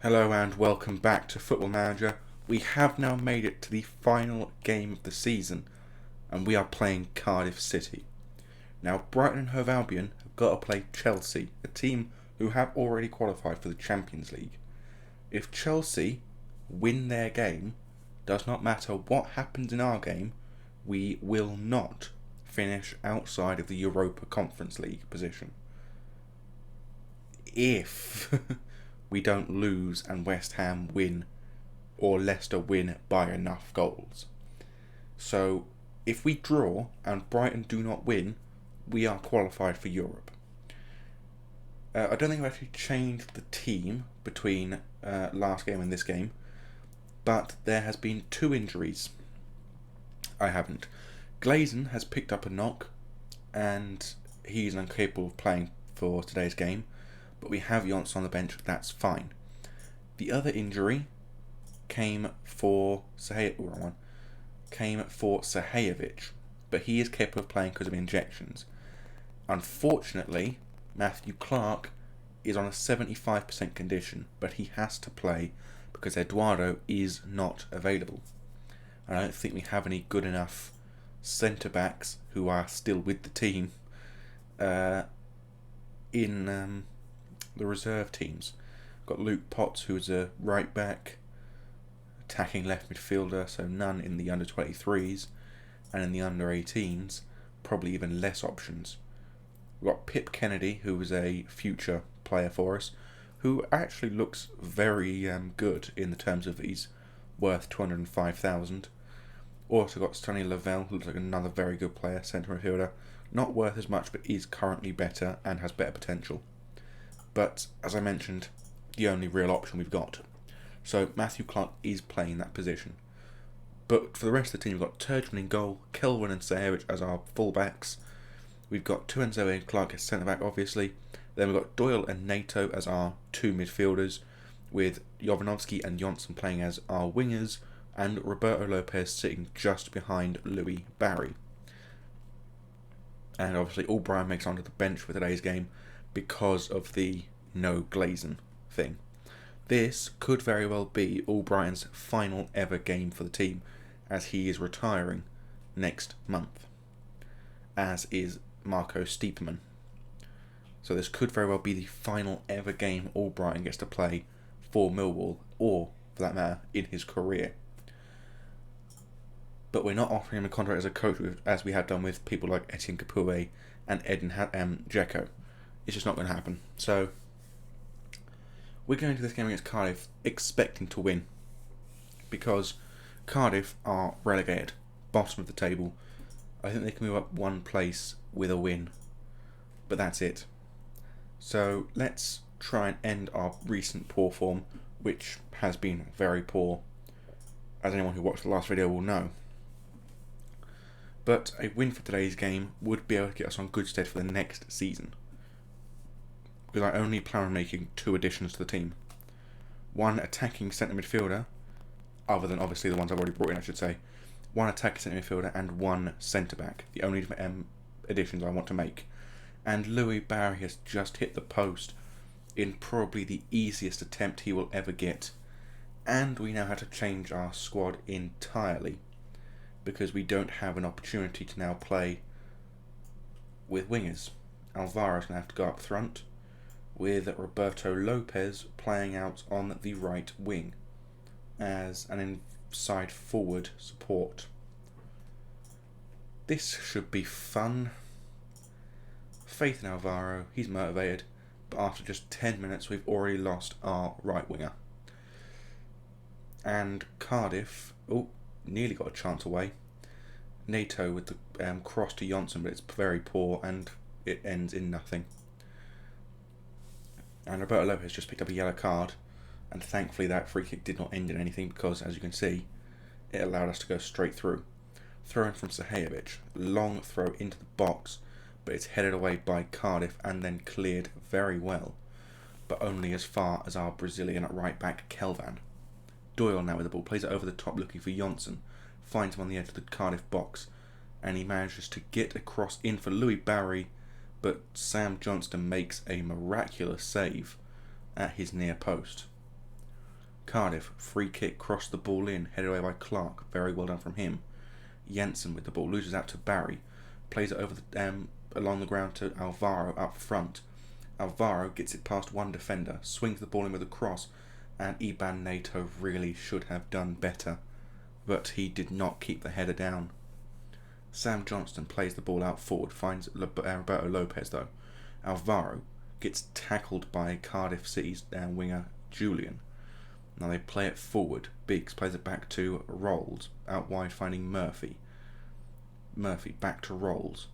Hello and welcome back to Football Manager. We have now made it to the final game of the season and we are playing Cardiff City. Now Brighton and Hove Albion have got to play Chelsea, a team who have already qualified for the Champions League. If Chelsea win their game, does not matter what happens in our game, we will not finish outside of the Europa Conference League position. If we don't lose and West Ham win or Leicester win by enough goals. So if we draw and Brighton do not win, we are qualified for Europe. I don't think I've actually changed the team between last game and this game, but there has been 2 injuries. I haven't. Glazen has picked up a knock and he's incapable of playing for today's game, but we have Yonts on the bench, that's fine. The other injury came for Sahajevic, but he is capable of playing because of injections. Unfortunately, Matthew Clark is on a 75% condition, but he has to play because Eduardo is not available. I don't think we have any good enough centre-backs who are still with the team in the reserve teams. Got Luke Potts, who is a right back, attacking left midfielder, so none in the under 23s, and in the under 18s, probably even less options. We've got Pip Kennedy, who is a future player for us, who actually looks very good in the terms of he's worth 205,000. Also got Sonny Lavelle, who looks like another very good player, centre midfielder, not worth as much, but is currently better and has better potential. But as I mentioned, the only real option we've got. So Matthew Clark is playing that position. But for the rest of the team, we've got Turgeman in goal, Kelvin and Sahajic as our full-backs. We've got Tuanzebe and Clark as centre-back, obviously. Then we've got Doyle and Nato as our 2 midfielders, with Jovanovski and Johnson playing as our wingers, and Roberto Lopez sitting just behind Louis Barry. And obviously Albright makes onto the bench for today's game because of the no Glazen thing. This could very well be Albright's final ever game for the team, as he is retiring next month, as is Marco Stiepermann. So this could very well be the final ever game Albright gets to play for Millwall, or for that matter, in his career. But we're not offering him a contract as a coach, as we have done with people like Etienne Capoue and Edin Dzeko. It's just not going to happen. So we're going to this game against Cardiff expecting to win, because Cardiff are relegated, bottom of the table. I think they can move up 1 place with a win, but that's it. So let's try and end our recent poor form, which has been very poor, as anyone who watched the last video will know. But a win for today's game would be able to get us on good stead for the next season, because I only plan on making 2 additions to the team. 1 attacking centre midfielder, other than obviously the ones I've already brought in, I should say. 1 attacking centre midfielder and 1 centre back, the only additions I want to make. And Louis Barry has just hit the post in probably the easiest attempt he will ever get. And we now have to change our squad entirely, because we don't have an opportunity to now play with wingers. Alvaro's going to have to go up front, with Roberto Lopez playing out on the right wing as an inside forward support. This should be fun. Faith in Alvaro, he's motivated, but after just 10 minutes we've already lost our right winger. And Cardiff, nearly got a chance away. Nato with the cross to Johnson, but it's very poor and it ends in nothing. And Roberto Lopez just picked up a yellow card, and thankfully that free kick did not end in anything, because as you can see, it allowed us to go straight through. Throw in from Sahajic, long throw into the box, but it's headed away by Cardiff and then cleared very well, but only as far as our Brazilian right back Kelvin. Doyle now with the ball, plays it over the top looking for Johnson, finds him on the edge of the Cardiff box, and he manages to get across in for Louis Barry, but Sam Johnston makes a miraculous save at his near post. Cardiff, free kick, crossed the ball in, headed away by Clark. Very well done from him. Jensen with the ball, loses out to Barry. Plays it over along the ground to Alvaro up front. Alvaro gets it past one defender, swings the ball in with a cross, and Iban Nato really should have done better, but he did not keep the header down. Sam Johnston plays the ball out forward, finds Roberto Lopez though. Alvaro gets tackled by Cardiff City's winger Julian. Now they play it forward. Biggs plays it back to Rolls, out wide finding Murphy. Murphy back to Rolls.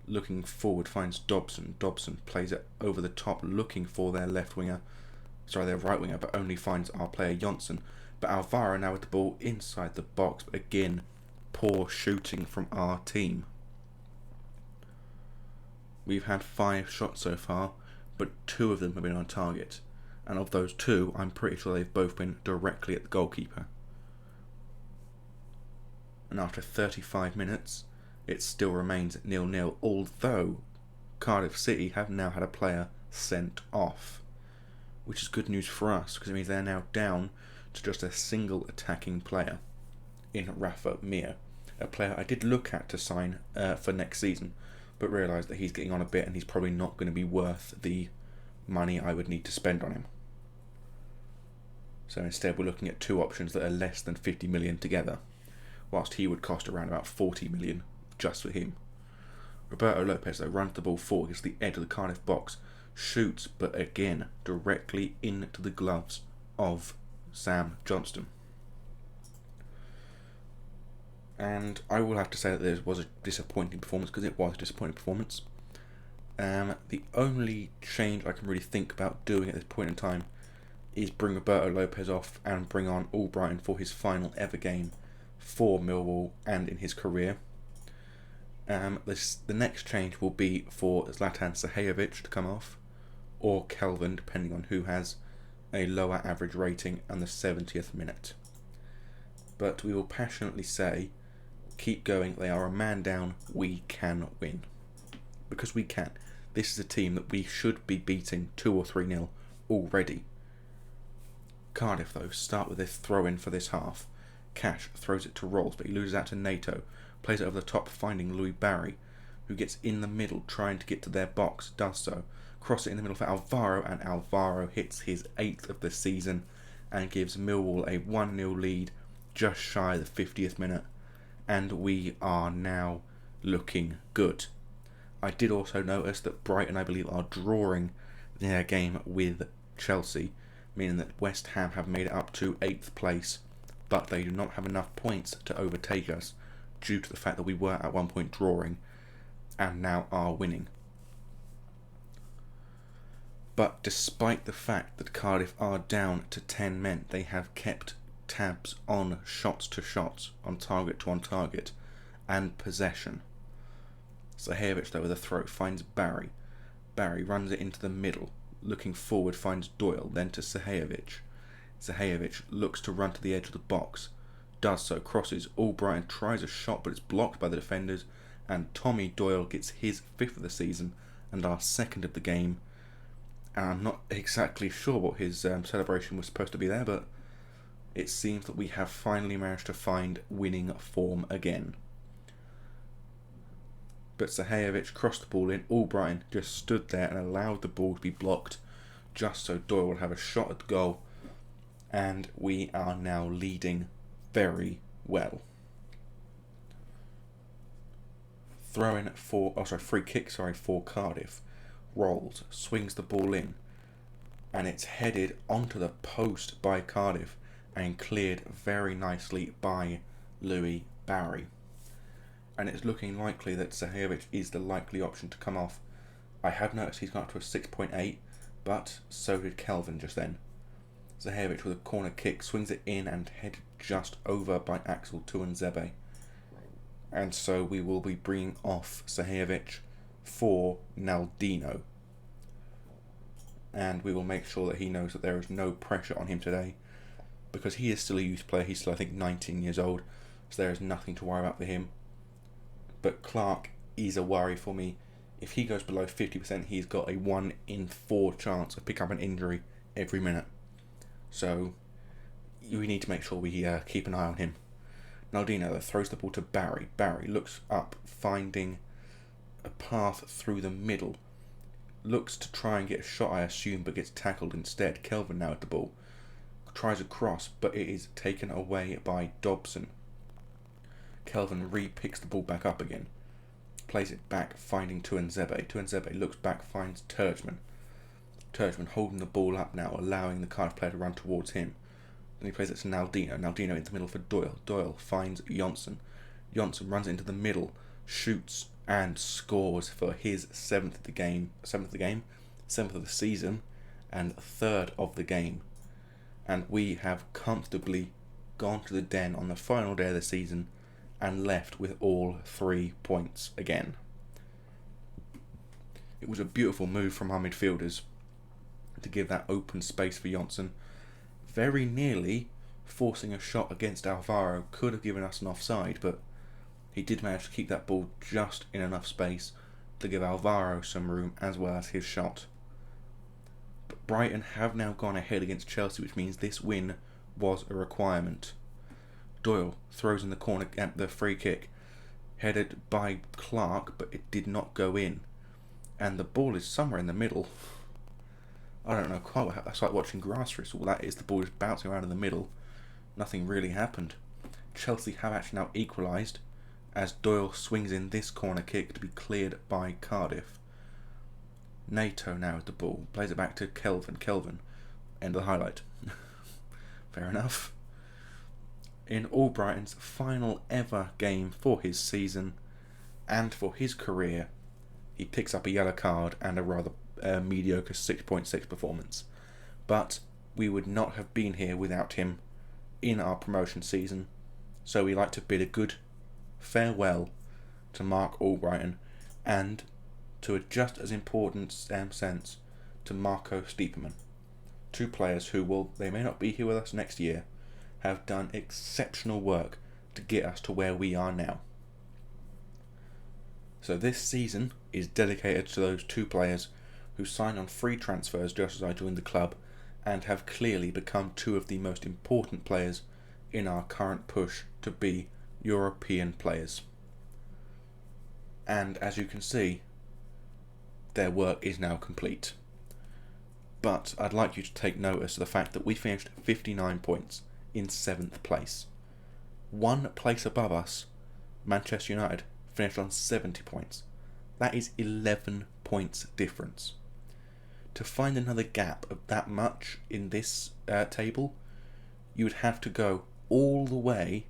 Looking forward finds Dobson. Dobson plays it over the top looking for their their right winger, but only finds our player Janssen. But Alvaro now with the ball inside the box, but again, poor shooting from our team. We've had 5 shots so far, but 2 of them have been on target. And of those 2, I'm pretty sure they've both been directly at the goalkeeper. And after 35 minutes, it still remains 0-0, although Cardiff City have now had a player sent off, which is good news for us, because it means they're now down to just a single attacking player in Rafa Mir, a player I did look at to sign for next season, but realised that he's getting on a bit and he's probably not going to be worth the money I would need to spend on him. So instead we're looking at 2 options that are less than 50 million together, whilst he would cost around about 40 million just for him. Roberto Lopez though runs the ball forward, gets the edge of the Cardiff box, shoots, but again directly into the gloves of Sam Johnston. And I will have to say that this was a disappointing performance, because it was a disappointing performance. The only change I can really think about doing at this point in time is bring Roberto Lopez off and bring on Albrighton for his final ever game for Millwall and in his career. The next change will be for Zlatan Sahajovic to come off, or Kelvin, depending on who has a lower average rating, and the 70th minute. But we will passionately say, keep going, they are a man down, we can win. Because we can. This is a team that we should be beating 2 or 3-0 already. Cardiff though start with this throw in for this half. Cash throws it to Rolls, but he loses out to Nato, plays it over the top finding Louis Barry, who gets in the middle trying to get to their box, does so, cross it in the middle for Alvaro, and Alvaro hits his 8th of the season and gives Millwall a 1-0 lead just shy of the 50th minute, and we are now looking good. I did also notice that Brighton, I believe, are drawing their game with Chelsea, meaning that West Ham have made it up to 8th place, but they do not have enough points to overtake us due to the fact that we were at one point drawing and now are winning. But despite the fact that Cardiff are down to 10 men, they have kept tabs on shots to shots, on target to on target, and possession. Sahajovic though with a throw finds Barry. Barry runs it into the middle, looking forward finds Doyle, then to Sahajovic. Sahajovic looks to run to the edge of the box, does so, crosses, Albrighton tries a shot but it's blocked by the defenders, and Tommy Doyle gets his 5th of the season and our 2nd of the game. And I'm not exactly sure what his celebration was supposed to be there, but it seems that we have finally managed to find winning form again. But Sahajovic crossed the ball in, Albrighton just stood there and allowed the ball to be blocked just so Doyle would have a shot at the goal, and we are now leading very well. Free kick for Cardiff. Rolls, swings the ball in, and it's headed onto the post by Cardiff and cleared very nicely by Louis Barry. And it's looking likely that Sahajovic is the likely option to come off. I have noticed he's gone up to a 6.8, but so did Kelvin just then. Sahajovic with a corner kick swings it in and headed just over by Axel Tuanzebe. And so we will be bringing off Sahajovic for Naldino. And we will make sure that he knows that there is no pressure on him today, because he is still a youth player. He's still, I think, 19 years old, so there is nothing to worry about for him. But Clark is a worry for me. If he goes below 50%, he's got a 1 in 4 chance of picking up an injury every minute. So we need to make sure we keep an eye on him. Naldino throws the ball to Barry. Barry looks up, finding a path through the middle. Looks to try and get a shot, I assume, but gets tackled instead. Kelvin now at the ball. Tries a cross, but it is taken away by Dobson. Kelvin picks the ball back up again. Plays it back, finding Tuanzebe. Tuanzebe looks back, finds Turgeman. Turgeman holding the ball up now, allowing the Cardiff player to run towards him. Then he plays it to Naldino. Naldino in the middle for Doyle. Doyle finds Jonsson. Jonsson runs into the middle, shoots and scores for his seventh of the season, and third of the game. And we have comfortably gone to the den on the final day of the season and left with all 3 points again. It was a beautiful move from our midfielders to give that open space for Jonsson. Very nearly forcing a shot against Alvaro, could have given us an offside, but he did manage to keep that ball just in enough space to give Alvaro some room as well as his shot. But Brighton have now gone ahead against Chelsea, which means this win was a requirement. Doyle throws in the corner at the free kick, headed by Clark, but it did not go in. And the ball is somewhere in the middle. I don't know quite what happened. That's like watching grass roots. All that is, the ball is bouncing around in the middle. Nothing really happened. Chelsea have actually now equalised as Doyle swings in this corner kick to be cleared by Cardiff. Nato now with the ball. Plays it back to Kelvin. Kelvin. End of the highlight. Fair enough. In Albrighton's final ever game for his season and for his career, he picks up a yellow card and a rather mediocre 6.6 performance. But we would not have been here without him in our promotion season, so we like to bid a good farewell to Mark Albrighton and, to a just as important sense, to Marco Stiepermann. Two players who they may not be here with us next year, have done exceptional work to get us to where we are now. So this season is dedicated to those two players who signed on free transfers just as I joined the club and have clearly become two of the most important players in our current push to be European players. And as you can see, their work is now complete. But I'd like you to take notice of the fact that we finished 59 points in 7th place. 1 place above us, Manchester United, finished on 70 points. That is 11 points difference. To find another gap of that much in this table, you would have to go all the way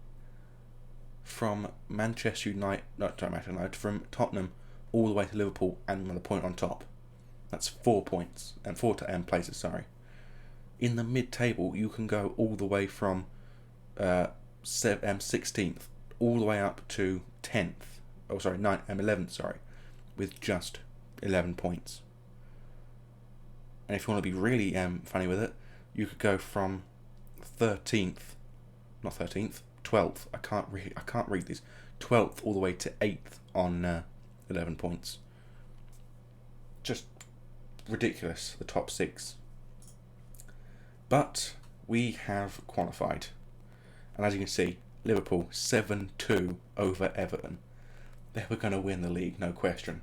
from Manchester United, from Tottenham all the way to Liverpool and another point on top. That's 4 points, and 4 places, sorry. In the mid-table, you can go all the way from 16th all the way up to 11th, with just 11 points. And if you want to be really funny with it, you could go from 12th. I can't read these. 12th all the way to 8th on 11 points. Just ridiculous, the top 6. But we have qualified. And as you can see, Liverpool 7-2 over Everton. They were going to win the league, no question.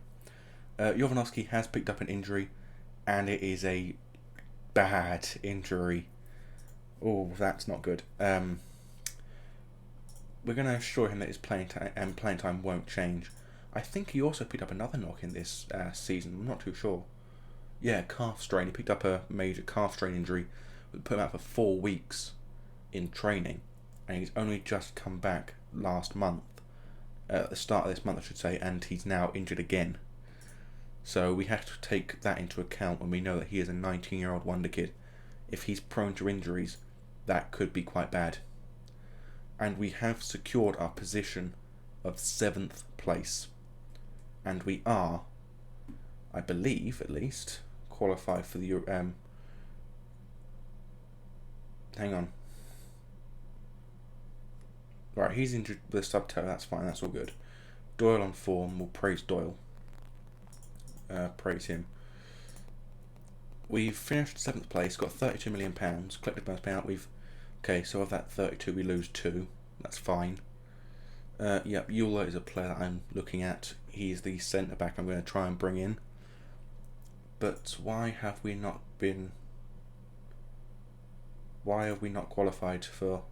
Jovanovski has picked up an injury, and it is a bad injury. Oh, that's not good. We're going to assure him that his playing time won't change. I think he also picked up another knock in this season. I'm not too sure. Yeah, calf strain. He picked up a major calf strain injury. We put him out for 4 weeks in training, and he's only just come back last month, at the start of this month I should say, and he's now injured again. So we have to take that into account when we know that he is a 19-year-old wonder kid. If he's prone to injuries, that could be quite bad. And we have secured our position of 7th place. And we are, I believe at least, qualified for the hang on. Right, he's injured with a subtoe, that's fine, that's all good. Doyle on form, we'll praise Doyle. Praise him. we've finished 7th place, got £32 million, collective bonus payout. Okay, so of that 32 we lose 2, that's fine. Yep, Euler is a player that I'm looking at. He's the centre back I'm going to try and bring in. But why have we not qualified for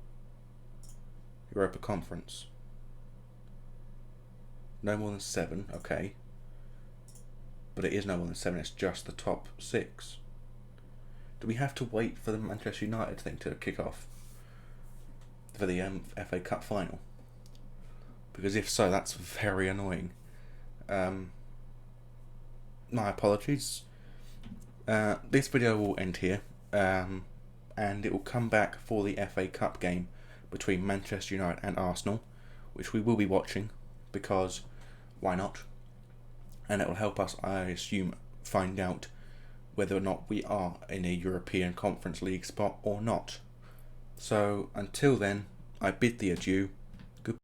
Europa Conference? No more than 7, okay. But it is no more than 7, it's just the top 6. Do we have to wait for the Manchester United thing to kick off? For the FA Cup final? Because if so, that's very annoying. My apologies. This video will end here, and it will come back for the FA Cup game between Manchester United and Arsenal, which we will be watching, because why not? And it will help us, I assume, find out whether or not we are in a European Conference League spot or not. So until then, I bid thee adieu,